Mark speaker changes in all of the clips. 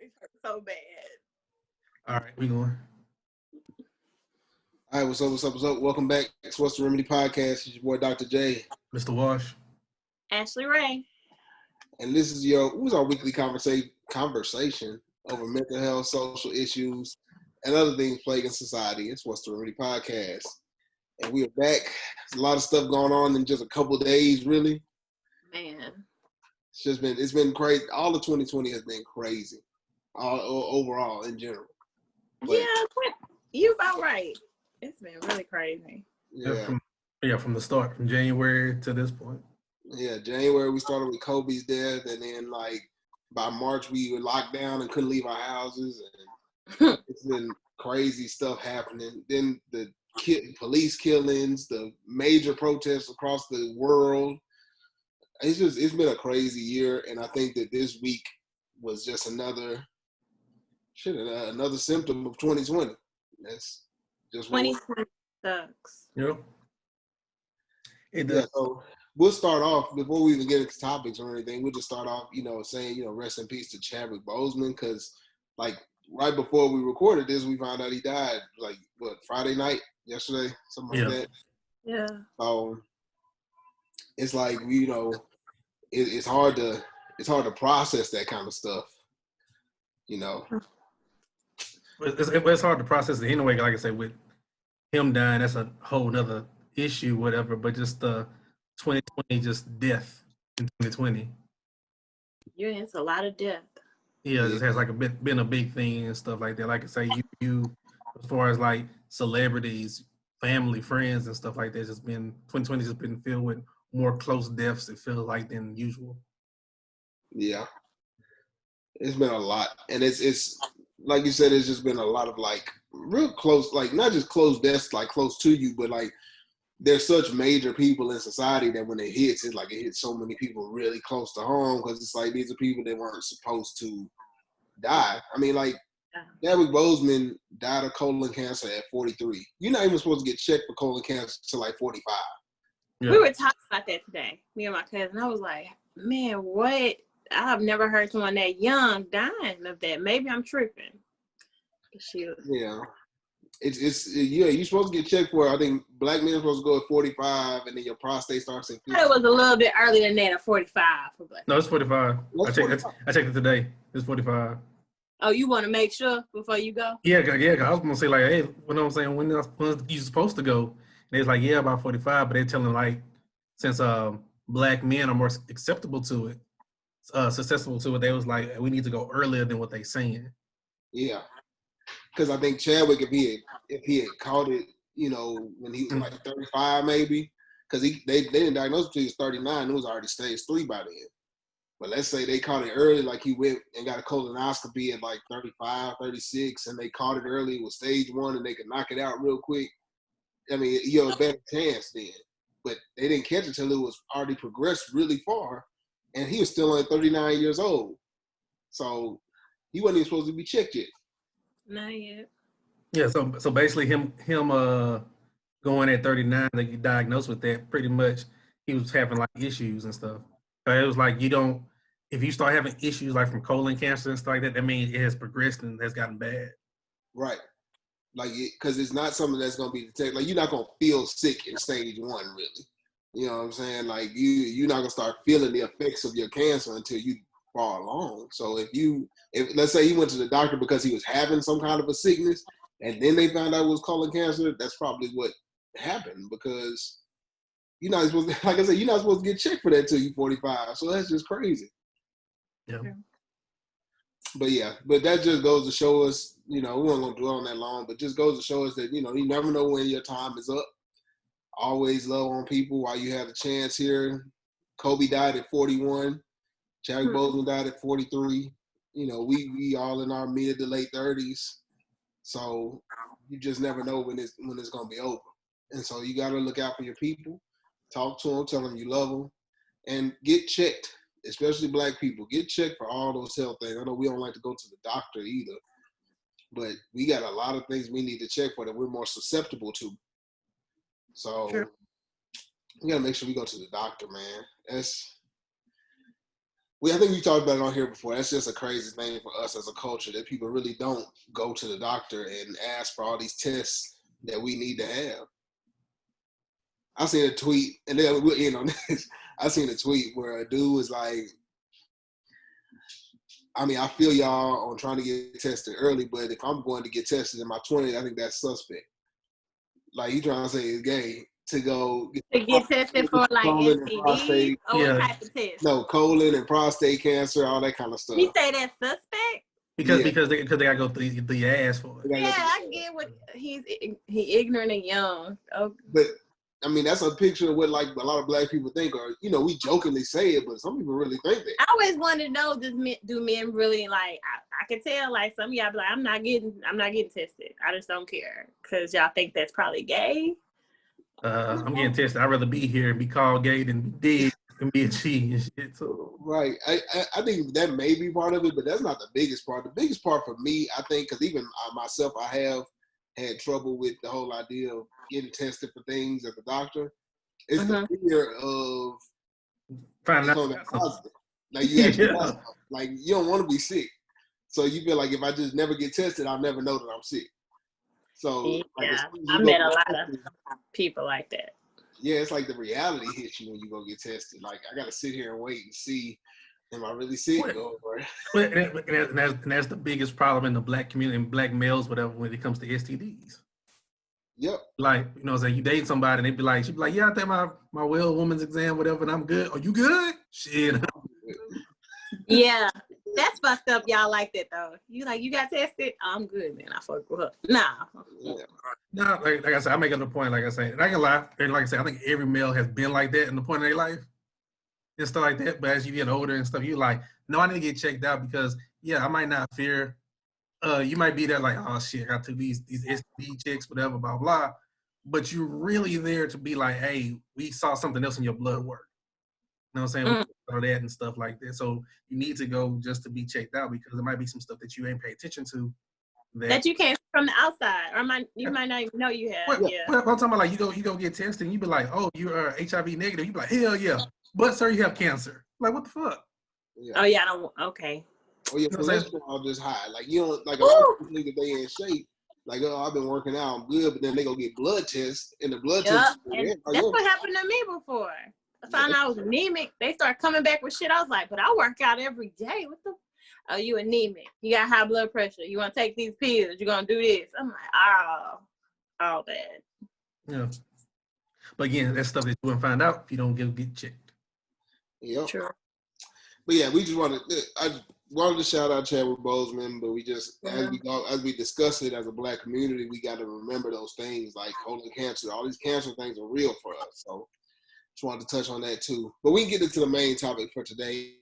Speaker 1: It hurt so bad.
Speaker 2: All right, we going.
Speaker 3: All right, what's up? Welcome back to What's the Remedy podcast. It's your boy, Dr. J.
Speaker 2: Mr. Wash.
Speaker 1: Ashley Ray.
Speaker 3: And this is our weekly conversation over mental health, social issues, and other things plaguing society. It's What's the Remedy podcast. And we are back. There's a lot of stuff going on in just a couple of days, really.
Speaker 1: Man.
Speaker 3: It's been crazy. All of 2020 has been crazy. Overall, in general.
Speaker 1: But, you about right. It's been really crazy.
Speaker 2: From the start, from January to this point.
Speaker 3: Yeah, January we started with Kobe's death, and then by March we were locked down and couldn't leave our houses, and it's been crazy stuff happening. Then the police killings, the major protests across the world. It's been a crazy year, and I think that this week was just another symptom of 2020. That's just
Speaker 1: 2020 sucks.
Speaker 2: Yep. It does.
Speaker 3: Yeah, so we'll start off before we even get into topics or anything. We'll just start off, saying, rest in peace to Chadwick Boseman, because right before we recorded this, we found out he died Friday night, yesterday, something like that.
Speaker 1: Yeah.
Speaker 3: So it's like it's hard to process that kind of stuff.
Speaker 2: It's hard to process it anyway. Like I said, with him dying, that's a whole nother issue, whatever. But just the 2020, just death in 2020.
Speaker 1: Yeah, it's a lot of death.
Speaker 2: Yeah, it just has been a big thing and stuff like that. Like I say, you as far as like celebrities, family, friends, and stuff like that, 2020 just been filled with more close deaths. It feels like than usual.
Speaker 3: Yeah, it's been a lot, and it's like you said, it's just been a lot of real close, not just close deaths, close to you, but there's such major people in society that when it hits, it hits so many people really close to home, because it's these are people that weren't supposed to die. I mean, Chadwick Boseman died of colon cancer at 43. You're not even supposed to get checked for colon cancer till 45.
Speaker 2: Yeah.
Speaker 1: We were talking about that today, me and my cousin. I was like, man, what? I've never heard someone that young dying of that. Maybe I'm tripping.
Speaker 3: Yeah. You're supposed to get checked for, I think black men are supposed to go at 45, and then your prostate starts at 50.
Speaker 1: It was a little bit earlier than that, at 45 for black.
Speaker 2: No, it's 45. I checked it today. It's 45.
Speaker 1: Oh, you want to make sure before you go?
Speaker 2: Yeah. I was gonna say hey, when I'm saying when you supposed to go, and it's about 45, but they're telling since black men are more acceptable to it, susceptible to it, they was we need to go earlier than what they saying.
Speaker 3: Yeah. Because I think Chadwick, if he had caught it, when he was 35 maybe, because they didn't diagnose him until he was 39, it was already stage 3 by then. But let's say they caught it early, he went and got a colonoscopy at 35, 36, and they caught it early, it was stage 1, and they could knock it out real quick. I mean, you have a better chance then. But they didn't catch it until it was already progressed really far, and he was still only 39 years old. So he wasn't even supposed to be checked yet.
Speaker 1: Not yet.
Speaker 2: Yeah, so basically him going at 39, that you diagnosed with that, pretty much he was having issues and stuff. But it was if you start having issues from colon cancer and stuff like that, that means it has progressed and has gotten bad.
Speaker 3: Right. Because it's not something that's going to be detected. You're not going to feel sick in stage 1, really. You know what I'm saying? You're not going to start feeling the effects of your cancer until you far along. So if let's say he went to the doctor because he was having some kind of a sickness, and then they found out it was colon cancer, that's probably what happened, because you're not supposed to, like I said, you're not supposed to get checked for that till you're 45. So that's just crazy.
Speaker 2: Yeah.
Speaker 3: But that just goes to show us, we weren't going to dwell on that long, but just goes to show us that, you never know when your time is up. Always love on people while you have a chance here. Kobe died at 41. Chadwick Boseman died at 43. We all in our mid to late 30s. So you just never know when it's going to be over. And so you got to look out for your people. Talk to them, tell them you love them, and get checked, especially black people. Get checked for all those health things. I know we don't like to go to the doctor either, but we got a lot of things we need to check for that we're more susceptible to. So we got to make sure we go to the doctor, man. I think we talked about it on here before. That's just a crazy thing for us as a culture that people really don't go to the doctor and ask for all these tests that we need to have. I seen a tweet, and then we'll end on this. I seen a tweet where a dude was like, I mean, I feel y'all on trying to get tested early, but if I'm going to get tested in my 20s, I think that's suspect. Like, he trying to say it's gay to go
Speaker 1: get tested for like
Speaker 3: colon and
Speaker 1: STDs
Speaker 3: prostate.
Speaker 1: or what type of test?
Speaker 3: No, colon and prostate cancer, all that kind of stuff.
Speaker 1: You say that's suspect?
Speaker 2: Because they gotta go through the ass for it.
Speaker 1: Yeah, I get what he ignorant and young. Oh.
Speaker 3: But I mean, that's a picture of what like a lot of black people think, or we jokingly say it, but some people really think that.
Speaker 1: I always wanted to know, do men really like? I could tell like some of y'all be like, I'm not getting tested. I just don't care because y'all think that's probably gay.
Speaker 2: I'm getting tested. I'd rather be here and be called gay than be dead and be a cheat and shit. So
Speaker 3: right, I think that may be part of it, but that's not the biggest part. The biggest part for me, I think, because even myself, I have had trouble with the whole idea of getting tested for things at the doctor. It's the fear of
Speaker 2: finding
Speaker 3: out positive. Like you actually like you don't want to be sick, so you feel like if I just never get tested, I'll never know that I'm sick. So
Speaker 1: yeah, I met a lot of people like that.
Speaker 3: Yeah, it's like the reality hits you when you go get tested. Like I gotta sit here and wait and see, am I really sick?
Speaker 2: And that's the biggest problem in the black community and black males, whatever, when it comes to STDs.
Speaker 3: Yep.
Speaker 2: Like, you date somebody and she'd be like, yeah, I take my well woman's exam, whatever, and I'm good. Are you good? Shit.
Speaker 1: Yeah. That's fucked up. Y'all like that though. You got tested? Oh, I'm good, man. I fuck with her. Nah.
Speaker 3: Yeah.
Speaker 2: No, like I said, I make it a point, like I say, and I can lie. And like I said, I think every male has been like that in the point of their life and stuff like that. But as you get older and stuff, you like, no, I need to get checked out because, yeah, I might not fear. You might be there like, oh shit, I got to these STD checks, whatever, blah blah. But you're really there to be like, hey, we saw something else in your blood work. You know what I'm saying? Or that and stuff like that. So you need to go just to be checked out because there might be some stuff that you ain't pay attention to.
Speaker 1: That you can't from the outside, or you might not even know you have.
Speaker 2: Well, I'm talking about like you go get tested and you be like, oh, you are HIV negative. You be like, hell yeah, but sir, you have cancer. Like what the fuck?
Speaker 3: Yeah.
Speaker 1: Oh yeah, I don't. Okay.
Speaker 3: Or your cholesterol just high. Like you don't like a lot of people think that they in shape. Like, oh, I've been working out, I'm good, but then they go get blood tests, and the blood test.
Speaker 1: That's what happened to me before. I found out I was anemic. They start coming back with shit. I was like, but I work out every day. What the? Oh, you anemic. You got high blood pressure. You want to take these pills. You're going to do this. I'm like, oh, all bad.
Speaker 2: Yeah. But again, that's stuff that you wouldn't find out if you don't get checked.
Speaker 3: Yeah.
Speaker 1: Sure.
Speaker 3: But yeah, we just I wanted to shout out Chadwick Boseman, but we just, as we discuss it as a black community, we got to remember those things like colon cancer. All these cancer things are real for us. So just wanted to touch on that too. But we can get into the main topic for today.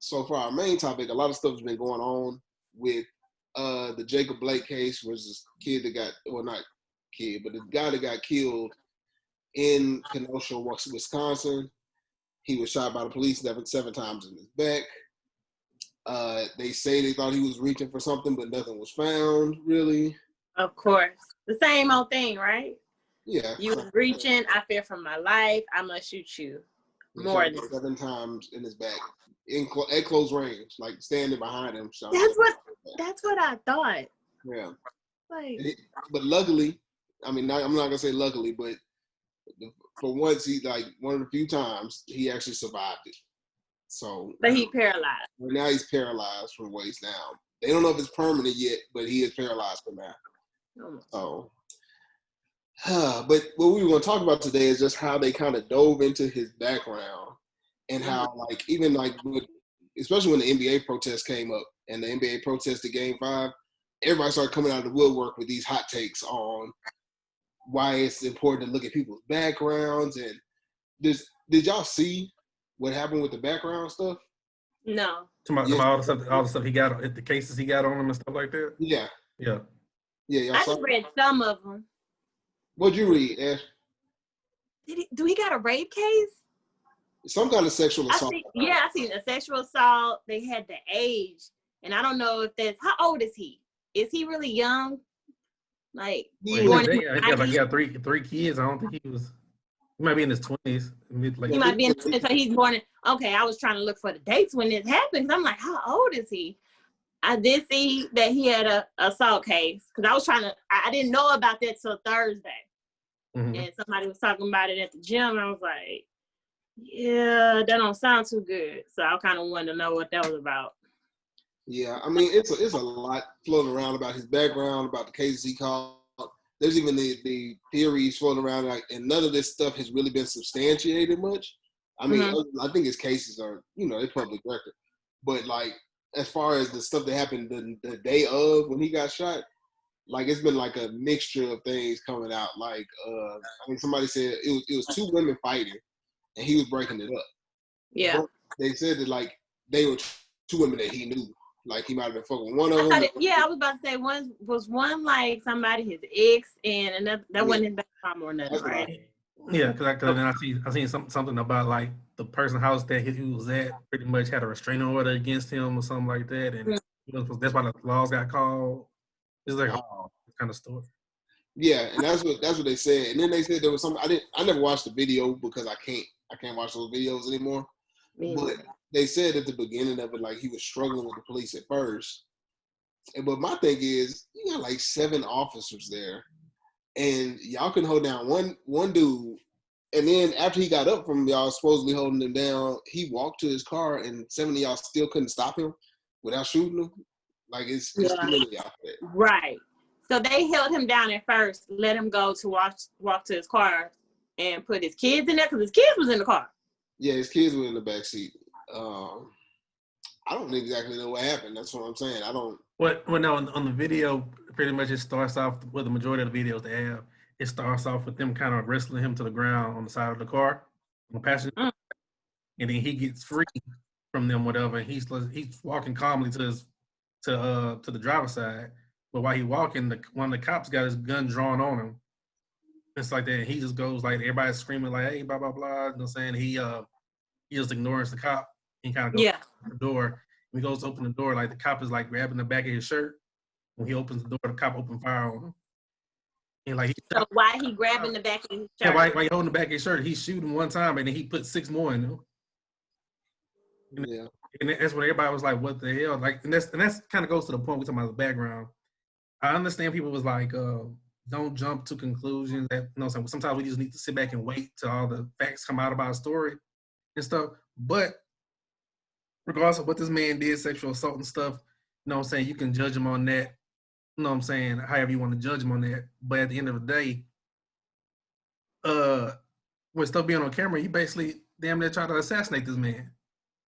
Speaker 3: So for our main topic, a lot of stuff has been going on with the Jacob Blake case, which is a kid that got, well, not kid, but the guy that got killed in Kenosha, Wisconsin. He was shot by the police 7 times in his back. They say they thought he was reaching for something, but nothing was found, really.
Speaker 1: Of course. The same old thing, right?
Speaker 3: Yeah.
Speaker 1: You was reaching, I fear for my life, I must shoot you. More than
Speaker 3: 7 times in his back. At close range, like standing behind him.
Speaker 1: That's what I thought.
Speaker 3: Yeah.
Speaker 1: But
Speaker 3: luckily, I mean, I'm not gonna say luckily, but for once, he one of the few times he actually survived it. So.
Speaker 1: But he paralyzed.
Speaker 3: Well, now he's paralyzed from the waist down. They don't know if it's permanent yet, but he is paralyzed for now. So. But what we want to talk about today is just how they kind of dove into his background. And how, especially when the NBA protest came up and the NBA protested Game 5, everybody started coming out of the woodwork with these hot takes on why it's important to look at people's backgrounds. And did y'all see what happened with the background stuff?
Speaker 1: No.
Speaker 2: All the stuff he got, the cases he got on him and stuff like that?
Speaker 3: Yeah.
Speaker 2: Yeah.
Speaker 3: Yeah.
Speaker 1: I just read some of them.
Speaker 3: What'd you read, Ash?
Speaker 1: Do he got a rape case?
Speaker 3: Some kind of sexual assault.
Speaker 1: I seen a sexual assault. They had the age, and I don't know if that's how old is he? Is he really young? Like
Speaker 2: he got 3 kids. I don't think he was He might be in his 20s.
Speaker 1: He might be in his 20s, so he's born in, okay, I was trying to look for the dates when this happened. I'm like, how old is he? I did see that he had a assault case, because I didn't know about that till Thursday. Mm-hmm. And somebody was talking about it at the gym, and I was like, yeah, that don't sound too good. So I kind of wanted to know what that was about.
Speaker 3: Yeah, I mean, it's a lot floating around about his background, about the cases he called. There's even the theories floating around, like, and none of this stuff has really been substantiated much. I mean, mm-hmm. I think his cases are, they're public record. But, like, as far as the stuff that happened the day of when he got shot, like, it's been like a mixture of things coming out. Like, I mean, somebody said it was two women fighting, and he was breaking it up.
Speaker 1: Yeah.
Speaker 3: But they said that, like, they were two women that he knew. Like, he might have been fucking one of them.
Speaker 1: I was about to say one like somebody, his ex, and another that wasn't his background or nothing, right?
Speaker 2: Yeah, because then I seen something about, like, the person's house that he was at pretty much had a restraining order against him or something like that, and that's why the laws got called. It's like a kind of story.
Speaker 3: Yeah, and that's what they said. And then they said there was some. I never watched the video because I can't watch those videos anymore. But they said at the beginning of it, like, he was struggling with the police at first. But my thing is, you got like 7 officers there, and y'all can hold down one dude. And then after he got up from y'all supposedly holding him down, he walked to his car, and 7 of y'all still couldn't stop him without shooting him. Like, it's too many out there.
Speaker 1: Right. So they held him down at first, let him go to walk to his car, and put his kids in there because his kids was in the car.
Speaker 3: Yeah, his kids were in the back seat. I don't exactly know what happened. That's what I'm saying. I don't.
Speaker 2: Well, no, on the video, pretty much it starts off with the majority of the videos they have. It starts off with them kind of wrestling him to the ground on the side of the car, on the passenger, and then he gets free from them, whatever. And he's walking calmly to the driver's side, but while he walking, one of the cops got his gun drawn on him. It's like that. And he just goes like everybody's screaming like, "Hey, blah blah blah." You know what I'm saying? He just ignores the cop. He kind of goes to the door. When he goes to open the door, like the cop is like grabbing the back of his shirt. When he opens the door, the cop opens fire on him. And like
Speaker 1: so why he grabbing the back of his shirt?
Speaker 2: Yeah, while he holding the back of his shirt, he's shooting one time and then he put 6 more in him. And that's when everybody was like, "What the hell?" Like, and that's kind of goes to the point we're talking about the background. I understand people was like, don't jump to conclusions. That sometimes we just need to sit back and wait till all the facts come out about a story and stuff. But regardless of what this man did, sexual assault and stuff, you can judge him on that. However you want to judge him on that. But at the end of the day, with stuff being on camera, you basically damn near try to assassinate this man,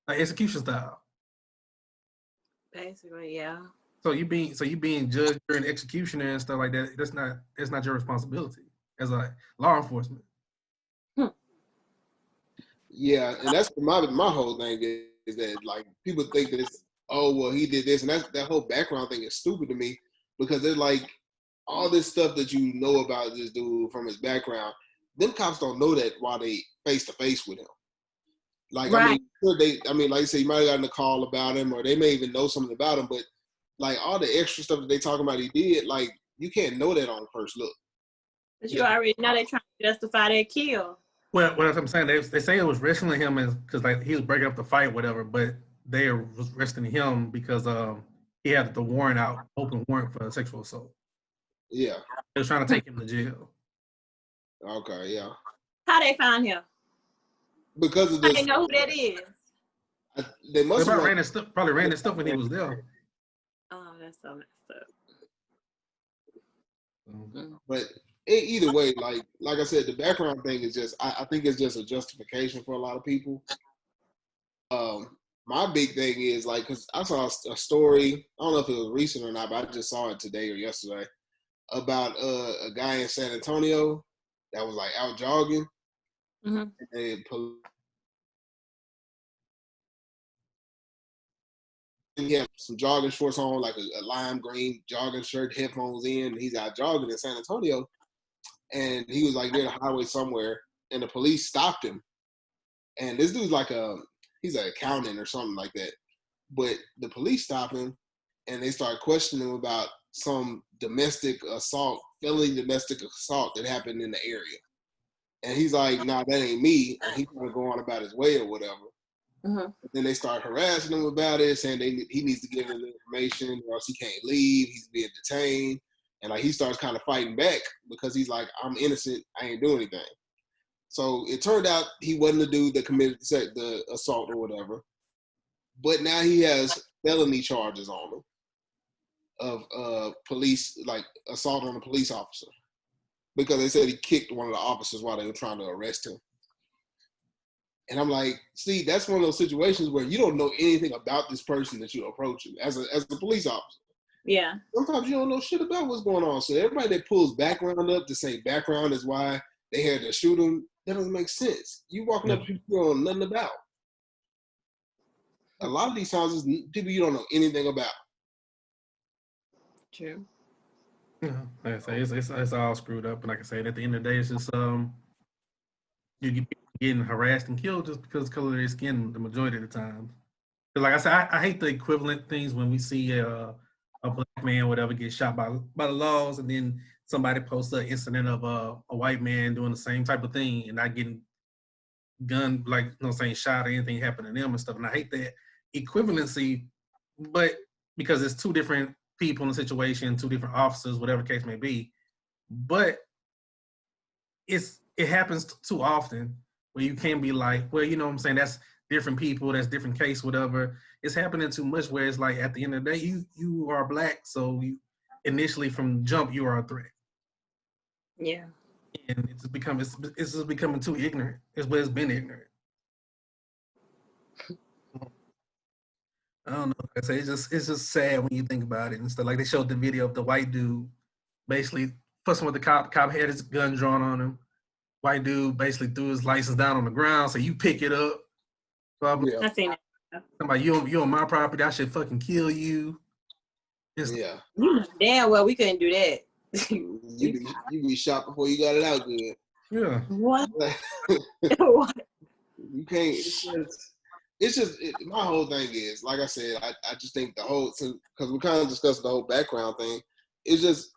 Speaker 2: like execution style.
Speaker 1: Basically, yeah.
Speaker 2: So you being judged during execution and stuff like that. That's not your responsibility as a law enforcement.
Speaker 3: Yeah, and that's my whole thing is that, like, people think that it's, oh well, he did this, and that whole background thing is stupid to me, because they're like, all this stuff that you know about this dude from his background, them cops don't know that while they face to face with him. Like, right. I mean, like you say, you might have gotten a call about him, or they may even know something about him, but like all the extra stuff that they talk about he did, like, you can't know that on first look.
Speaker 1: But you already know they're trying to justify their kill.
Speaker 2: Well, what I'm saying, they say it was wrestling him because like he was breaking up the fight, whatever. But they was wrestling him because he had the warrant out, open warrant for sexual assault.
Speaker 3: Yeah,
Speaker 2: they was trying to take him to jail.
Speaker 3: Okay, yeah.
Speaker 1: How they found him?
Speaker 3: Because of this.
Speaker 1: They know who that is.
Speaker 3: They must have
Speaker 2: probably ran his stuff when he was there.
Speaker 1: Oh, that's so messed up.
Speaker 3: But either way, like I said, the background thing is just, I think it's just a justification for a lot of people. My big thing is, like, because I saw a story, I don't know if it was recent or not, but I just saw it today or yesterday, about a guy in San Antonio that was like out jogging, and he had some jogging shorts on, like a lime green jogging shirt, headphones in, and he's out jogging in San Antonio. And he was like near the highway somewhere, and the police stopped him. And this dude's like he's an accountant or something like that. But the police stopped him, and they started questioning him about some felony domestic assault that happened in the area. And he's like, nah, that ain't me. And he's trying to go on about his way or whatever.
Speaker 1: Mm-hmm.
Speaker 3: Then they start harassing him about it, saying he needs to give them the information or else he can't leave. He's being detained. And like he starts kind of fighting back because he's like, I'm innocent. I ain't doing anything. So it turned out he wasn't the dude that committed the assault or whatever. But now he has felony charges on him of police, like assault on a police officer. Because they said he kicked one of the officers while they were trying to arrest him. And I'm like, see, that's one of those situations where you don't know anything about this person that you're approaching as a police officer.
Speaker 1: Yeah.
Speaker 3: Sometimes you don't know shit about what's going on. So everybody that pulls background up to say background is why they had to shoot him, that doesn't make sense. You walking up to people you don't know nothing about. A lot of these times is people you don't know anything about.
Speaker 1: True.
Speaker 2: Yeah, like I say, it's all screwed up. And like I say, at the end of the day, it's just you get people getting harassed and killed just because of the color of their skin the majority of the time. Because like I said, I hate the equivalent things when we see a black man, whatever, get shot by the laws, and then somebody posts an incident of a white man doing the same type of thing and not getting gunned, like, saying shot or anything happened to them and stuff. And I hate that equivalency, but because it's two different people in the situation, two different officers, whatever the case may be. But it happens too often where you can't be like, well, you know what I'm saying, that's different people, that's different case, whatever. It's happening too much where it's like, at the end of the day, you are black, so you initially from jump you are a threat.
Speaker 1: Yeah.
Speaker 2: And it's just becoming too ignorant. It's been ignorant. I don't know. Like I say, it's just sad when you think about it and stuff. Like they showed the video of the white dude basically fussing with the cop. Cop had his gun drawn on him. White dude basically threw his license down on the ground, so you pick it up. So
Speaker 3: Yeah.
Speaker 1: I seen it.
Speaker 2: Somebody, you on my property, I should fucking kill you.
Speaker 3: Yeah.
Speaker 1: Damn well we couldn't do that.
Speaker 3: You be shot before you got it out good.
Speaker 2: Yeah.
Speaker 1: What?
Speaker 3: You can't. It's just my whole thing is, like I said, I just think the whole, because we kind of discussed the whole background thing. It's just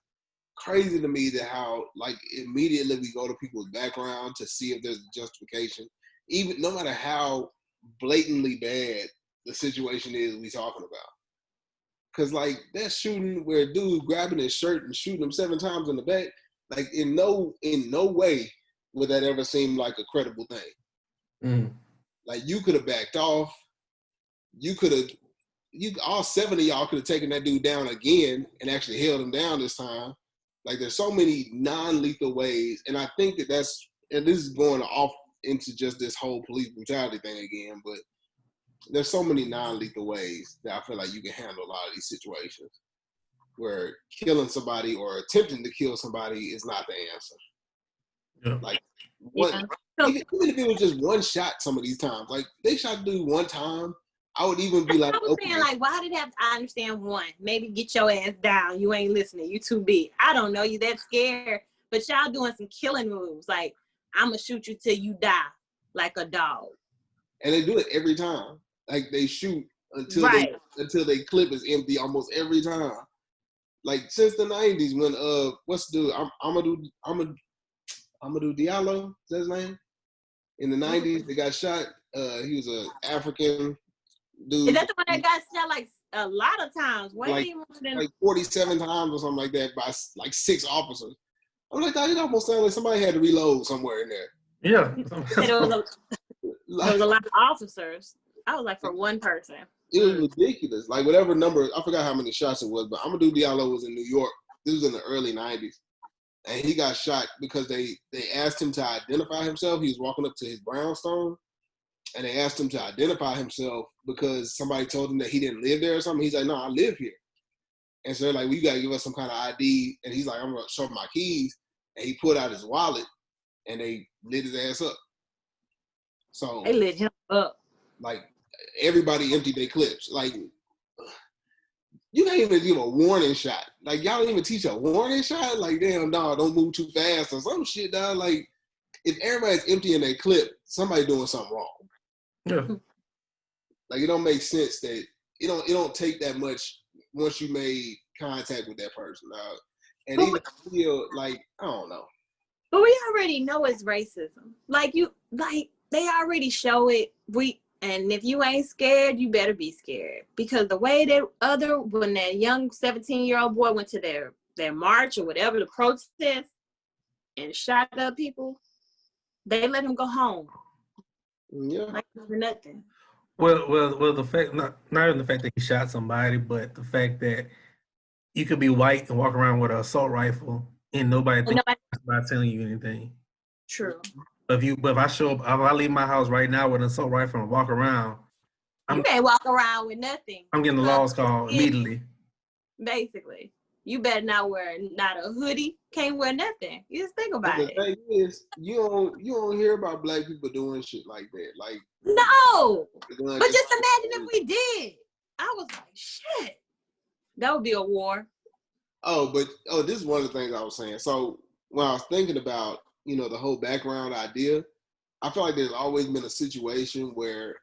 Speaker 3: crazy to me that how, like, immediately we go to people's background to see if there's a justification, even no matter how blatantly bad the situation is we talking about. Because, like, that shooting where a dude grabbing his shirt and shooting him 7 times in the back, like, in no way would that ever seem like a credible thing.
Speaker 2: Mm.
Speaker 3: Like, you could have backed off. All 7 of y'all could have taken that dude down again and actually held him down this time. Like, there's so many non-lethal ways. And I think and this is going off into just this whole police brutality thing again, but there's so many non-lethal ways that I feel like you can handle a lot of these situations where killing somebody or attempting to kill somebody is not the answer.
Speaker 2: Yeah.
Speaker 3: Like, even if it was just one shot some of these times, like they shot dude one time, I would even be like,
Speaker 1: I was saying, like, why did I understand one? Maybe get your ass down. You ain't listening. You too big. I don't know. You that scared. But y'all doing some killing moves. Like, I'm going to shoot you till you die like a dog. And
Speaker 3: they do it every time. Like, they shoot until they clip is empty almost every time. Like, since the 90s when, what's the dude? Amadou Diallo, is that his name? In the 90s, they got shot. He was an African dude.
Speaker 1: Is that the one that got shot like a lot of times?
Speaker 3: Like 47 times or something like that by like 6 officers. I'm like, it almost sounded like somebody had to reload somewhere in there.
Speaker 2: Yeah.
Speaker 1: There was a lot of officers. I was like, for one person.
Speaker 3: It was ridiculous. Like, whatever number, I forgot how many shots it was, but Amadou Diallo was in New York. This was in the early 90s. And he got shot because they asked him to identify himself. He was walking up to his brownstone, and they asked him to identify himself because somebody told him that he didn't live there or something. He's like, no, I live here. And so they're like, well, you got to give us some kind of ID. And he's like, I'm going to show him my keys. And he pulled out his wallet, and they lit his ass up. So
Speaker 1: they lit him up.
Speaker 3: Like, everybody emptied their clips. Like, you can't even give a warning shot. Like, y'all don't even teach a warning shot. Like, damn, dog, don't move too fast or some shit, dog. Like, if everybody's emptying their clip, somebody doing something wrong.
Speaker 2: Yeah.
Speaker 3: Like, it don't make sense that it don't take that much once you made contact with that person, dog. And even feel like, I don't know.
Speaker 1: But we already know it's racism. They already show it. And if you ain't scared, you better be scared. Because the way when that young 17-year-old boy went to their march or whatever, the protest, and shot up people, they let him go home.
Speaker 3: Yeah.
Speaker 1: Like nothing.
Speaker 2: Well, the fact not even the fact that he shot somebody, but the fact that you could be white and walk around with an assault rifle and nobody thinks about telling you anything.
Speaker 1: True.
Speaker 2: But if I leave my house right now with an assault rifle and walk around,
Speaker 1: you can't walk around with nothing.
Speaker 2: I'm getting the laws called immediately.
Speaker 1: Basically. You better not wear not a hoodie, can't wear nothing. You just think about it.
Speaker 3: The thing is, you don't hear about black people doing shit like that. Like
Speaker 1: no. But just imagine if we did. I was like, shit. That would be a war.
Speaker 3: This is one of the things I was saying. So when I was thinking about, the whole background idea, I feel like there's always been a situation where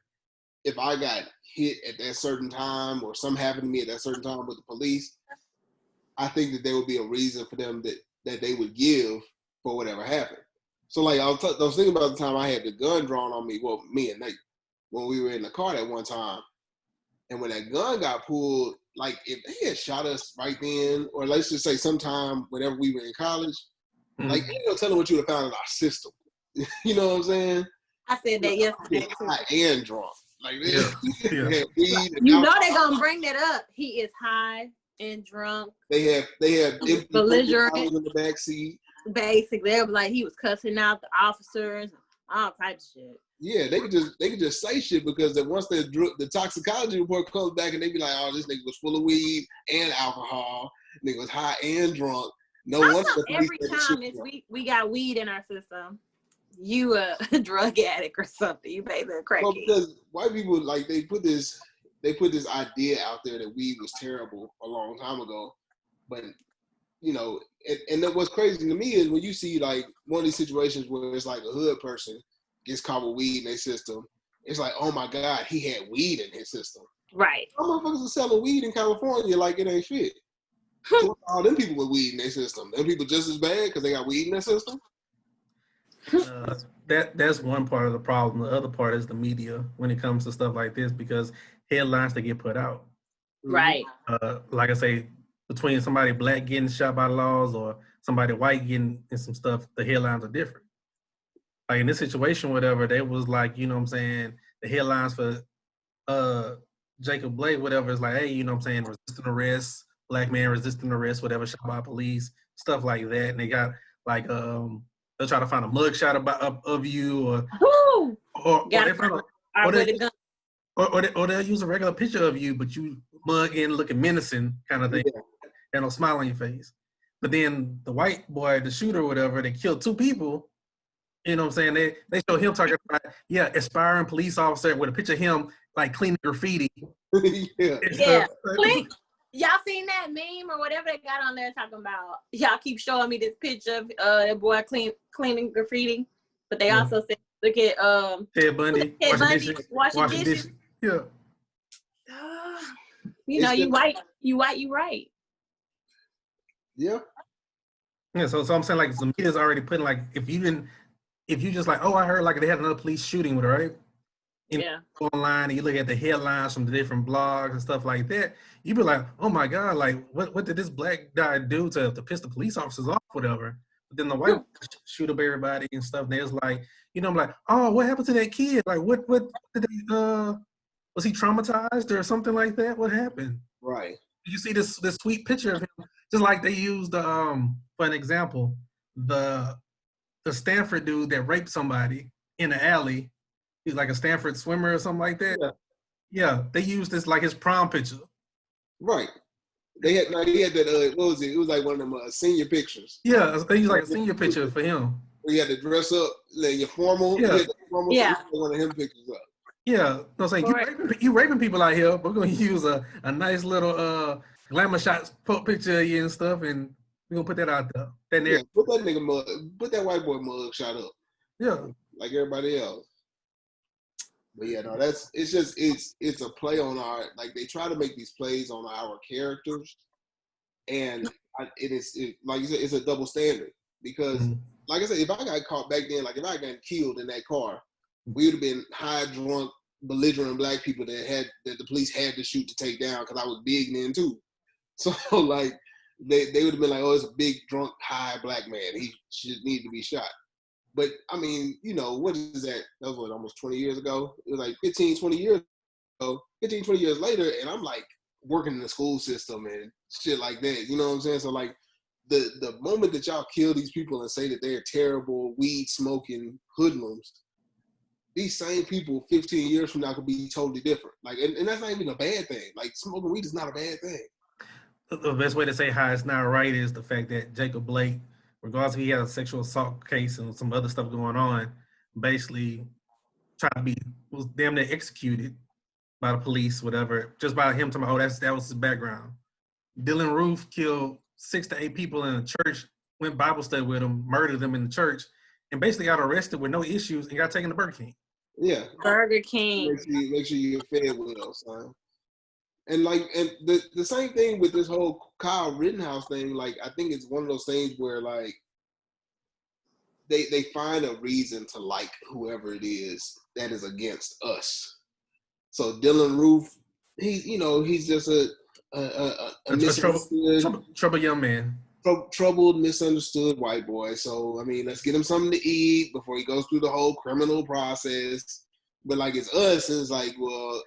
Speaker 3: if I got hit at that certain time or something happened to me at that certain time with the police, I think that there would be a reason for them that they would give for whatever happened. So like I was thinking about the time I had the gun drawn on me. Well, me and Nate, when we were in the car that one time, and when that gun got pulled, like if they had shot us right then, or let's just say sometime whenever we were in college, like ain't no telling what you would have found in our system. You know what I'm saying?
Speaker 1: I said that yesterday.
Speaker 3: High and drunk. Like this.
Speaker 2: Yeah.
Speaker 1: You know they're gonna bring that up. He is high and drunk.
Speaker 3: They have
Speaker 1: belligerent
Speaker 3: in the back seat.
Speaker 1: Basically, they were like he was cussing out the officers, all types of shit.
Speaker 3: Yeah, they could just say shit because once the toxicology report comes back and they be like, oh, this nigga was full of weed and alcohol, nigga was high and drunk. No wonder
Speaker 1: every time we got weed in our system, you a drug addict or something. You maybe a crackhead.
Speaker 3: Well, because white people like they put this idea out there that weed was terrible a long time ago, but and what's crazy to me is when you see like one of these situations where it's like a hood person gets caught with weed in their system, it's like, oh my God, he had weed in his system.
Speaker 1: Right.
Speaker 3: Some motherfuckers are selling weed in California like it ain't shit. So all them people with weed in their system, them people just as bad because they got weed in their system.
Speaker 2: That's one part of the problem. The other part is the media when it comes to stuff like this, because headlines that get put out.
Speaker 1: Right.
Speaker 2: Like I say, between somebody black getting shot by laws or somebody white getting in some stuff, the headlines are different. Like in this situation, whatever, they was like, you know what I'm saying, the headlines for Jacob Blake, whatever, is like, hey, you know what I'm saying, resisting arrest, black man resisting arrest, whatever, shot by police, stuff like that. And they got like they'll try to find a mug shot of you or they'll use a regular picture of you, but you mugging, looking menacing kind of thing. Yeah. And no smile on your face. But then the white boy, the shooter or whatever, that killed 2 people, you know what I'm saying? They show him talking about, aspiring police officer with a picture of him like cleaning graffiti.
Speaker 1: Yeah. Y'all seen that meme or whatever they got on there talking about? Y'all keep showing me this picture of that boy cleaning graffiti, but they also said, look at
Speaker 2: Ted Bundy
Speaker 1: washing dishes.
Speaker 2: Yeah.
Speaker 1: You white, you right.
Speaker 3: Yeah.
Speaker 2: Yeah. So I'm saying like the media's already putting like if you just like, oh, I heard like they had another police shooting with her, right? Online and you look at the headlines from the different blogs and stuff like that, you be like, oh my God, like what did this black guy do to piss the police officers off, whatever? But then the white shoot up everybody and stuff. And there's like, I'm like, oh, what happened to that kid? Like what did they was he traumatized or something like that? What happened?
Speaker 3: Right.
Speaker 2: You see this sweet picture of him, just like they used for an example, the Stanford dude that raped somebody in the alley. He's like a Stanford swimmer or something like that. Yeah, they used this like his prom picture.
Speaker 3: Right. He had that. What was it? It was like one of them senior pictures.
Speaker 2: Yeah, they used like a senior picture for him.
Speaker 3: Where you had to dress up, like your formal.
Speaker 1: Yeah.
Speaker 3: One of him pictures up.
Speaker 2: Yeah, I'm saying you raping people out here. We're gonna use a nice little glamour shot picture of you and stuff, and we're gonna put that out there.
Speaker 3: Put that nigga put that white boy mug shot up.
Speaker 2: Yeah,
Speaker 3: like everybody else. But it's a play on our, like they try to make these plays on our characters, and like you said, it's a double standard because like I said, if I got caught back then, like if I got killed in that car, we would have been high, drunk, belligerent black people that the police had to shoot to take down because I was big then too. So like they would have been like, oh, it's a big, drunk, high black man. He should need to be shot. But I mean, you know, what is that? That was what, almost 20 years ago? It was like 15, 20 years ago, 15, 20 years later, and I'm like working in the school system and shit like that. You know what I'm saying? So like the moment that y'all kill these people and say that they're terrible, weed smoking hoodlums, these same people 15 years from now could be totally different. Like, and that's not even a bad thing. Like smoking weed is not a bad thing.
Speaker 2: The best way to say how it's not right is the fact that Jacob Blake, regardless if he has a sexual assault case and some other stuff going on, basically was damn near executed by the police, whatever, just by him talking about, oh, that was his background. Dylan Roof killed 6 to 8 people in a church, went Bible study with them, murdered them in the church, and basically got arrested with no issues and got taken to Burger King.
Speaker 3: Yeah.
Speaker 1: Burger King.
Speaker 3: Make sure you get fed well, son. And like, and the same thing with this whole Kyle Rittenhouse thing. Like, I think it's one of those things where like they find a reason to like whoever it is that is against us. So Dylan Roof, he's just a
Speaker 2: troubled young man.
Speaker 3: Troubled, misunderstood white boy. So I mean, let's get him something to eat before he goes through the whole criminal process. But like, it's us, and it's like, well,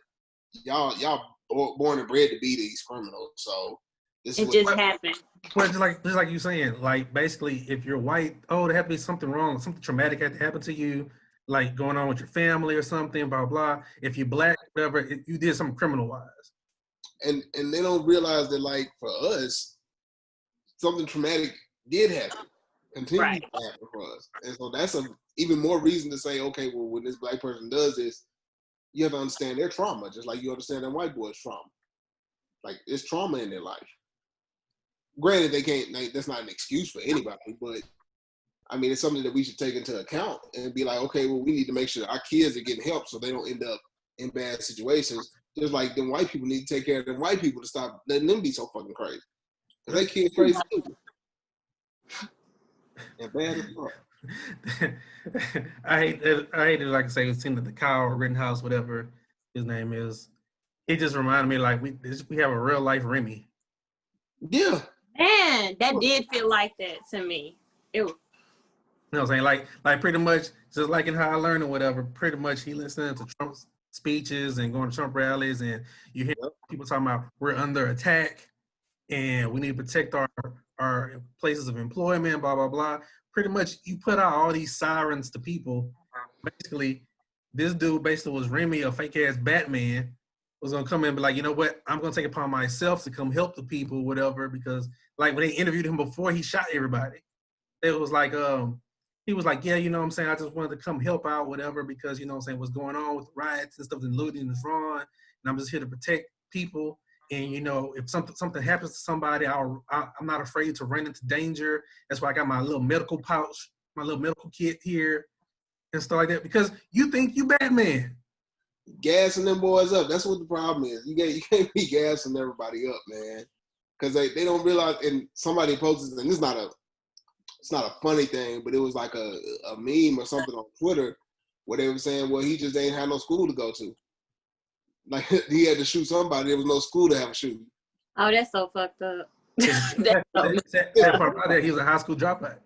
Speaker 3: y'all born and bred to be these criminals. So this
Speaker 1: it just happened.
Speaker 2: Well, just like you saying, like basically, if you're white, oh, there had to be something wrong, something traumatic had to happen to you, like going on with your family or something, blah blah. If you're black, whatever, you did something criminal wise.
Speaker 3: And they don't realize that, like, for us, something traumatic did happen, continues to happen for us. And so that's a even more reason to say, okay, well, when this black person does this, you have to understand their trauma, just like you understand that white boy's trauma. Like, there's trauma in their life. Granted, they can't, like, that's not an excuse for anybody, but I mean, it's something that we should take into account and be like, okay, well, we need to make sure our kids are getting help so they don't end up in bad situations. Just like them white people need to take care of them white people to stop letting them be so fucking crazy. Because they kids crazy too. And bad as fuck.
Speaker 2: I hate it, like I say, it seemed that the Kyle Rittenhouse, whatever his name is, it just reminded me like we have a real life Remy.
Speaker 3: Yeah.
Speaker 1: Man, that did feel like that to me. It was.
Speaker 2: You know what I'm saying? Like pretty much, just like in How I Learned or whatever, pretty much he listening to Trump's speeches and going to Trump rallies, and you hear people talking about we're under attack and we need to protect our places of employment, blah, blah, blah. Pretty much you put out all these sirens to people. Basically, this dude basically was Remy, a fake-ass Batman, was going to come in and be like, you know what, I'm going to take it upon myself to come help the people, whatever, because like when they interviewed him before he shot everybody, it was like, he was like, yeah, you know what I'm saying, I just wanted to come help out, whatever, because, you know what I'm saying, what's going on with the riots and stuff and looting is wrong, and I'm just here to protect people. And, you know, if something happens to somebody, I'm not afraid to run into danger. That's why I got my little medical pouch, my little medical kit here and stuff like that, because you think you Batman.
Speaker 3: Gassing them boys up. That's what the problem is. You can't be gassing everybody up, man. Because they don't realize, and somebody posted, and it's not a funny thing, but it was like a meme or something on Twitter where they were saying, well, he just ain't had no school to go to. Like, he had to shoot somebody. There was no school to have a shooting.
Speaker 1: Oh, that's so fucked up.
Speaker 2: That part about that, he was a high school dropout.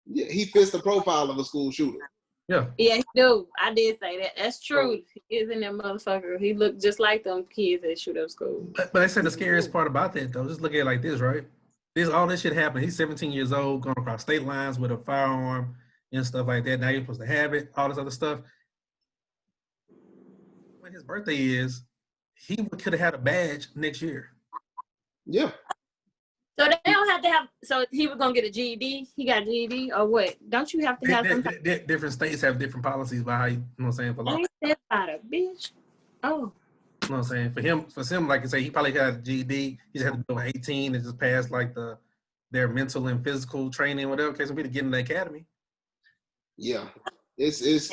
Speaker 3: Yeah, he fits the profile of a school shooter.
Speaker 2: Yeah.
Speaker 1: Yeah, he do. I did say that. That's true. He is in that motherfucker. He looked just like them kids that shoot up school.
Speaker 2: But I said the scariest part about that, though, just look at it like this, right? All this shit happened. He's 17 years old, going across state lines with a firearm and stuff like that. Now you're supposed to have it, all this other stuff. When his birthday is, he could have had a badge next year.
Speaker 3: Yeah.
Speaker 1: So they don't have to have. So he was gonna get a GED. He got a GED or what? Don't you have to have some?
Speaker 2: Different states have different policies about how you know what I'm saying, for law.
Speaker 1: I ain't said about a bitch. Oh.
Speaker 2: You know what I'm saying? For him, like I say, he probably got a GED. He just had to be over 18 and just pass like their mental and physical training, whatever case may be, to get in the academy. Yeah,
Speaker 3: it's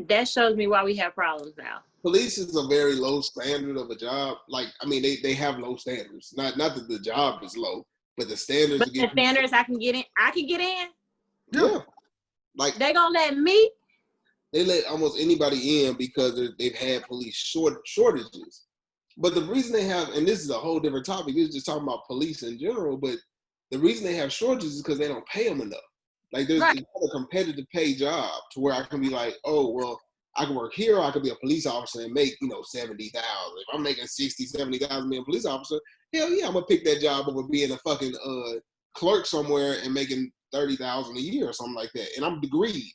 Speaker 1: that shows me why we have problems now.
Speaker 3: Police is a very low standard of a job. Like, I mean, they have low standards. Not that the job is low, but the standards.
Speaker 1: But the standards I can get in.
Speaker 3: Yeah. Like
Speaker 1: they gonna let me?
Speaker 3: They let almost anybody in because they've had police shortages. But the reason they have, and this is a whole different topic, we're just talking about police in general, but the reason they have shortages is because they don't pay them enough. Like it's not a competitive pay job to where I can be like, oh, well, I can work here, or I could be a police officer and make, $70,000. If I'm making $60,000, $70,000 being a police officer, hell yeah, I'm gonna pick that job over being a fucking clerk somewhere and making $30,000 a year or something like that. And I'm degreed.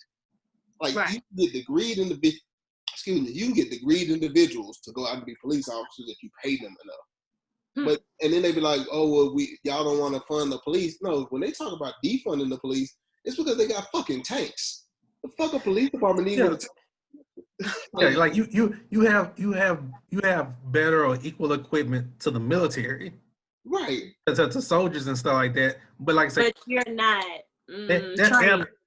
Speaker 3: Like you can get degreed individuals. You can get degreed individuals to go out and be police officers if you pay them enough. But and then they be like, oh well, y'all don't want to fund the police. No, when they talk about defunding the police, it's because they got fucking tanks. The fucking police department needs a tank.
Speaker 2: Yeah, like you have better or equal equipment to the military,
Speaker 3: right?
Speaker 2: To soldiers and stuff like that. But like I said,
Speaker 1: but you're not.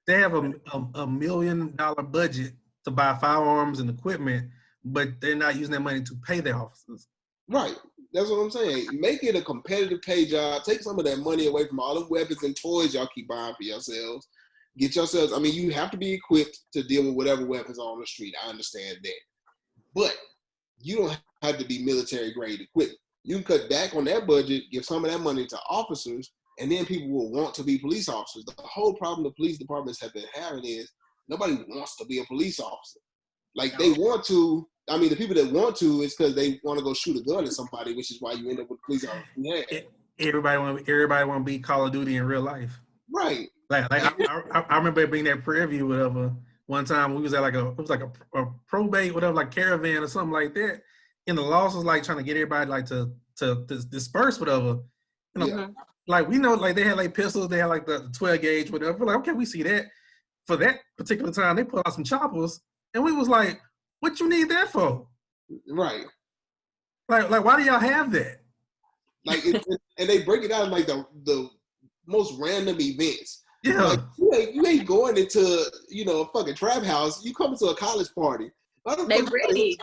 Speaker 2: They have a $1 million budget to buy firearms and equipment, but they're not using that money to pay their officers.
Speaker 3: Right. That's what I'm saying. Make it a competitive pay job. Take some of that money away from all the weapons and toys y'all keep buying for yourselves. Get yourselves, you have to be equipped to deal with whatever weapons are on the street. I understand that. But you don't have to be military grade equipped. You can cut back on that budget, give some of that money to officers, and then people will want to be police officers. The whole problem the police departments have been having is nobody wants to be a police officer. Like they want to, the people that want to is because they want to go shoot a gun at somebody, which is why you end up with police officers. Yeah.
Speaker 2: Everybody want to be Call of Duty in real life.
Speaker 3: Right.
Speaker 2: I remember being at Prairie View, whatever. One time we was at a probate, whatever, like caravan or something like that. And the laws was like trying to get everybody like to disperse, whatever. Like we know, like they had like pistols, they had like the 12 gauge, whatever. We're like, okay, we see that. For that particular time, they put out some choppers, and we was like, what you need that for?
Speaker 3: Right.
Speaker 2: Like why do y'all have that?
Speaker 3: Like, and they break it out in like the most random events.
Speaker 2: Yeah.
Speaker 3: Like you ain't going into a fucking trap house. You come to a college party.
Speaker 1: They ready.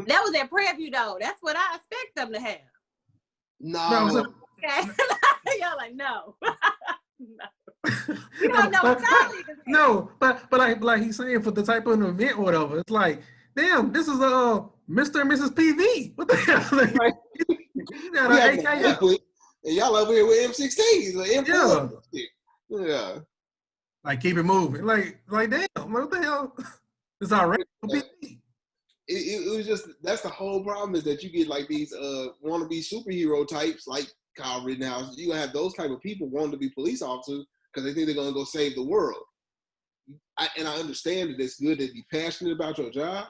Speaker 1: That was at Prairie View though. That's what I expect them to have.
Speaker 3: No.
Speaker 1: Y'all like no. No. You don't know what y'all niggas.
Speaker 2: No, but like he's saying for the type of an event or whatever, it's like, damn, this is Mr. and Mrs. PV. What the hell? Like,
Speaker 3: right.
Speaker 2: You got an AK.
Speaker 3: And y'all over here with M16s or M4. Yeah.
Speaker 2: Like keep it moving. Like damn, what the hell? It's already PV.
Speaker 3: It was just, that's the whole problem, is that you get like these wannabe superhero types like Kyle Rittenhouse. You have those type of people wanting to be police officers because they think they're going to go save the world. I understand that it's good to be passionate about your job,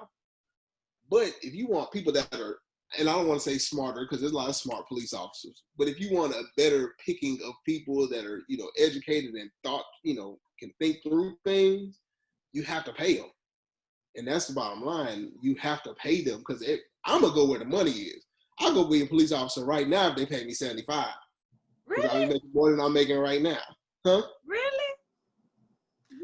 Speaker 3: but if you want people that are, and I don't want to say smarter because there's a lot of smart police officers, but if you want a better picking of people that are, educated and thought, can think through things, you have to pay them. And that's the bottom line. You have to pay them because I'm going to go where the money is. I'll go be a police officer right now if they pay me $75.
Speaker 1: Really?
Speaker 3: I'll be making more than I'm making right now. Huh?
Speaker 1: Really?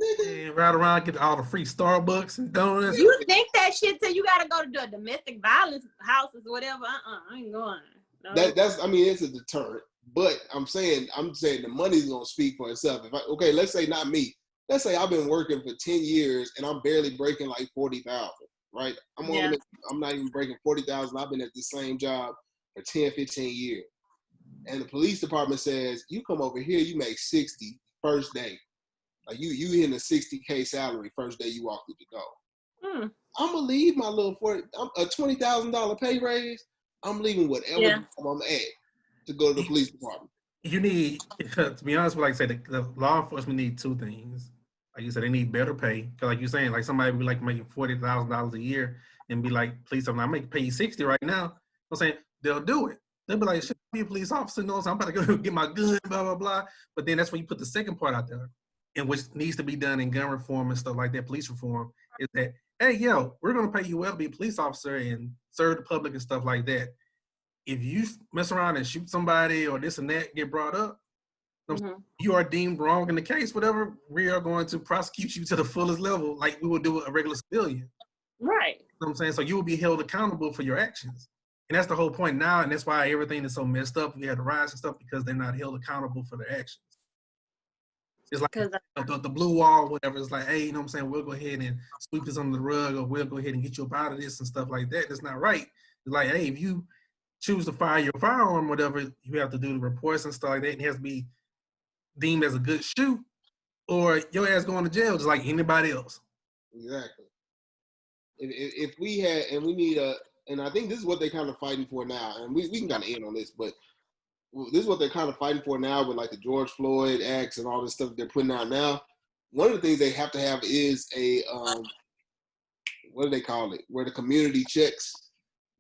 Speaker 3: Nigga.
Speaker 2: And ride around, get all the free Starbucks and donuts.
Speaker 1: You think that shit till you got to go to the domestic violence houses or whatever? I ain't going. No.
Speaker 3: It's a deterrent. But I'm saying the money's going to speak for itself. Let's say not me. Let's say I've been working for 10 years and I'm barely breaking like 40,000, right? I'm not even breaking 40,000. I've been at the same job for 10, 15 years. And the police department says, you come over here, you make 60 first day. Like you hitting a 60K salary first day you walk through the door. I'm gonna leave my little a $20,000 pay raise. I'm leaving whatever I'm at to go to the police department.
Speaker 2: You need, to be honest with, like I said, the law enforcement need two things. Like you said, they need better pay. Cause like you're saying, like somebody be like making $40,000 a year and be like, please, I'm pay you 60 right now. I'm saying they'll do it. They'll be like, should be a police officer, so I'm about to go get my gun, blah, blah, blah. But then that's when you put the second part out there, and which needs to be done in gun reform and stuff like that, police reform, is that, hey, we're going to pay you well to be a police officer and serve the public and stuff like that. If you mess around and shoot somebody or this and that get brought up, you are deemed wrong in the case, whatever, we are going to prosecute you to the fullest level like we would do a regular civilian.
Speaker 1: Right.
Speaker 2: You know what I'm saying? So you will be held accountable for your actions. And that's the whole point now, and that's why everything is so messed up. We had the riots and stuff because they're not held accountable for their actions. It's like the blue wall, whatever. It's like, hey, you know what I'm saying? We'll go ahead and sweep this under the rug, or we'll go ahead and get you up out of this and stuff like that. That's not right. It's like, hey, if you choose to fire your firearm, whatever, you have to do the reports and stuff like that. And it has to be deemed as a good shoot, or your ass going to jail just like anybody else.
Speaker 3: Exactly. If we had, and we need and I think this is what they're kind of fighting for now, and we can kind of end on this, but this is what they're kind of fighting for now with like the George Floyd acts and all this stuff they're putting out now. One of the things they have to have is a, what do they call it? Where the community checks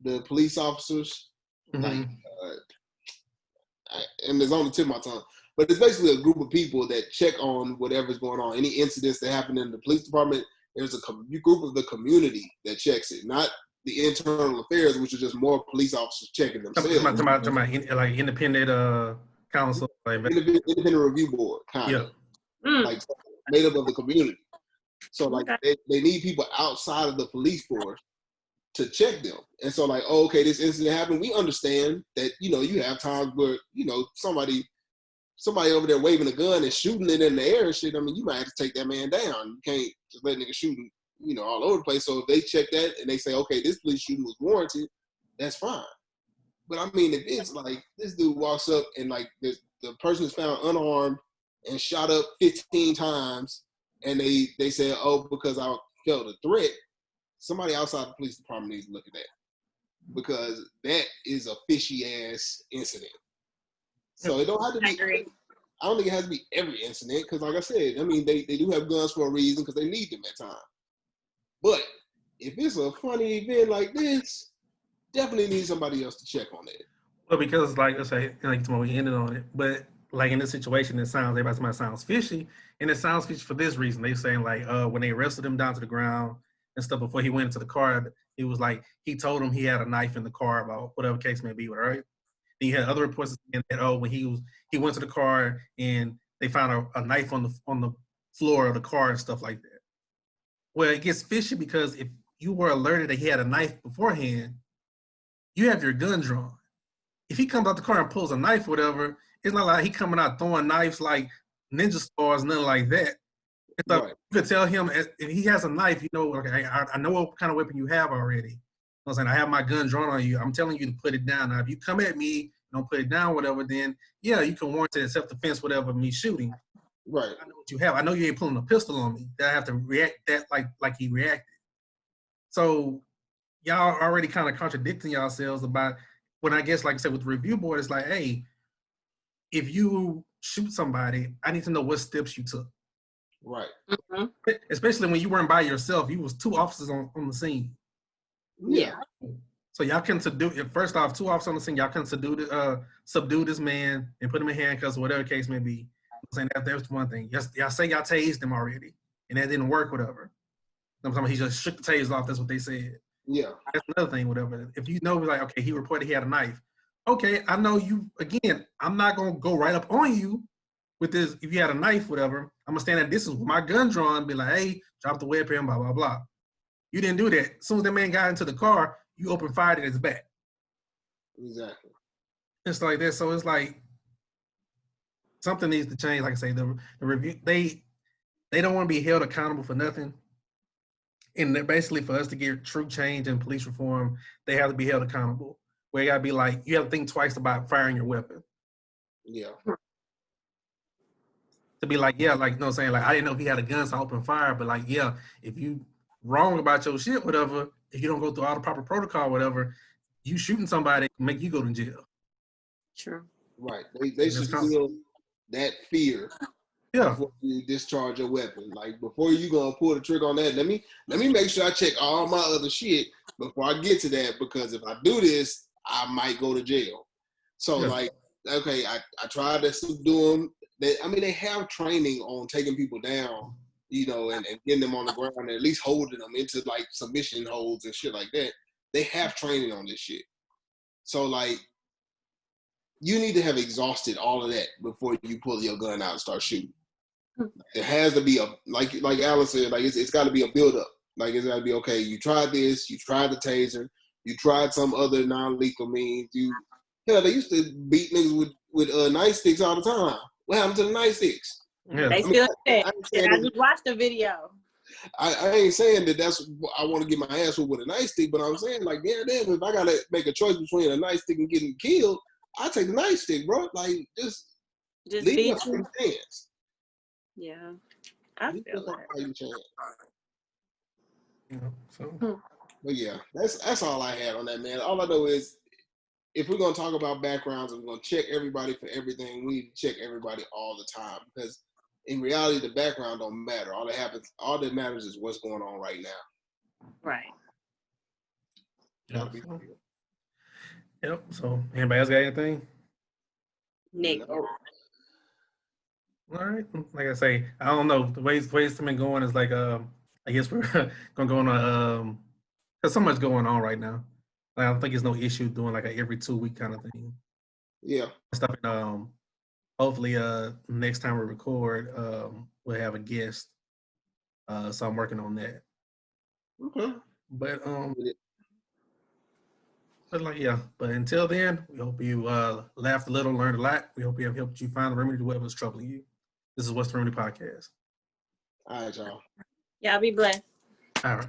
Speaker 3: the police officers.
Speaker 2: Mm-hmm.
Speaker 3: Like, and it's on the tip of my tongue, but it's basically a group of people that check on whatever's going on. Any incidents that happen in the police department, there's a group of the community that checks it, not the internal affairs, which are just more police officers checking themselves.
Speaker 2: Talking about like independent counsel, like
Speaker 3: independent review board, kind of like made up of the community. So like they need people outside of the police force to check them. And so like, oh, okay, this incident happened. We understand that, you know, you have times where, you know, somebody over there waving a gun and shooting it in the air and shit. I mean, you might have to take that man down. You can't just let niggas shooting, you know, all over the place. So if they check that and they say, okay, this police shooting was warranted, that's fine. But I mean, if it's like this dude walks up and like the person is found unarmed and shot up 15 times, and they say, oh, because I felt a threat, somebody outside the police department needs to look at that, because that is a fishy ass incident. So it don't have to be. I don't think it has to be every incident, because like I said, I mean, they do have guns for a reason, because they need them at times. But if it's a funny event like this, definitely need somebody else to check on it.
Speaker 2: Well, because like I say, like we ended on it, but like in this situation, everybody sounds fishy, and it sounds fishy for this reason. They saying like, when they arrested him down to the ground and stuff before he went into the car, it was like he told him he had a knife in the car, about whatever case may be, right? Then you had other reports saying that when he went to the car and they found a knife on the floor of the car and stuff like that. Well, it gets fishy because if you were alerted that he had a knife beforehand, you have your gun drawn. If he comes out the car and pulls a knife or whatever, it's not like he coming out throwing knives like ninja stars, nothing like that. So right. You could tell him if he has a knife, you know, okay, I know what kind of weapon you have already. I'm saying I have my gun drawn on you. I'm telling you to put it down. Now, if you come at me, don't put it down, whatever, then yeah, you can warrant it in self-defense, whatever, me shooting.
Speaker 3: Right.
Speaker 2: I know what you have. I know you ain't pulling a pistol on me. That I have to react that like he reacted. So y'all already kind of contradicting yourselves about when I guess, like I said, with the review board, it's like, hey, if you shoot somebody, I need to know what steps you took.
Speaker 3: Right.
Speaker 1: Mm-hmm.
Speaker 2: Especially when you weren't by yourself. You was two officers on the scene.
Speaker 1: Yeah.
Speaker 2: So y'all couldn't subdue, first off, two officers on the scene, y'all couldn't subdue this man and put him in handcuffs or whatever the case may be. I'm saying that's one thing. Y'all say y'all tased him already and that didn't work, whatever. I'm talking about he just shook the tasers off, that's what they said.
Speaker 3: Yeah.
Speaker 2: That's another thing, whatever. If you know, like, okay, he reported he had a knife. Okay, I know you, again, I'm not going to go right up on you with this. If you had a knife, whatever, I'm going to stand at distance with my gun drawn and be like, hey, drop the weapon, blah, blah, blah. You didn't do that. As soon as that man got into the car, you opened fire at his back.
Speaker 3: Exactly.
Speaker 2: It's like that. So it's like something needs to change. Like I say, the review, they don't want to be held accountable for nothing. And basically, for us to get true change in police reform, they have to be held accountable. Where you got to be like, you have to think twice about firing your weapon.
Speaker 3: Yeah.
Speaker 2: To be like, yeah, like, you know what I'm saying? Like, I didn't know if he had a gun, so I opened fire. But like, yeah, if you wrong about your shit, whatever, if you don't go through all the proper protocol, whatever, you shooting somebody make you go to jail.
Speaker 1: True.
Speaker 3: Right. They should feel that fear.
Speaker 2: Yeah.
Speaker 3: Before you discharge your weapon. Like, before you gonna pull the trigger on that, let me make sure I check all my other shit before I get to that, because if I do this, I might go to jail. So like, okay, I tried to subdue them. They have training on taking people down, you know, and getting them on the ground, and at least holding them into like submission holds and shit like that. They have training on this shit. So like, you need to have exhausted all of that before you pull your gun out and start shooting. It has to be like Alan said, like it's got to be a build up. Like it's got to be, okay, you tried this, you tried the taser, you tried some other non-lethal means. They used to beat niggas with nightsticks all the time. What happened to the nightsticks?
Speaker 2: Yeah.
Speaker 1: They still say
Speaker 3: I ain't saying
Speaker 1: I just watched the video.
Speaker 3: I ain't saying that that's I want to get my ass whooped with a nightstick, but I'm saying like, damn, if I gotta make a choice between a nightstick and getting killed, I take the nightstick, bro. Like just leave
Speaker 1: be
Speaker 3: us fighting chance.
Speaker 1: Yeah, I feel that.
Speaker 3: Fighting chance.
Speaker 2: Yeah, so.
Speaker 3: But yeah, that's all I had on that, man. All I know is if we're gonna talk about backgrounds and we're gonna check everybody for everything, we need to check everybody all the time because in reality, the background don't matter. All that matters is what's going on right now.
Speaker 1: Right.
Speaker 2: Yep. So, anybody else got anything?
Speaker 1: Nick.
Speaker 3: No.
Speaker 2: All right. Like I say, I don't know. The ways it's been going is like, I guess we're gonna go on there's so much going on right now. Like, I don't think it's no issue doing like a every 2 week kind of thing.
Speaker 3: Yeah.
Speaker 2: Stuff. Hopefully, next time we record, we'll have a guest. So I'm working on that.
Speaker 3: Okay.
Speaker 2: But but until then, we hope you laughed a little, learned a lot. We hope we have helped you find the remedy to whatever's troubling you. This is What's the Remedy Podcast.
Speaker 3: All right, y'all.
Speaker 1: Y'all be blessed.
Speaker 2: All right.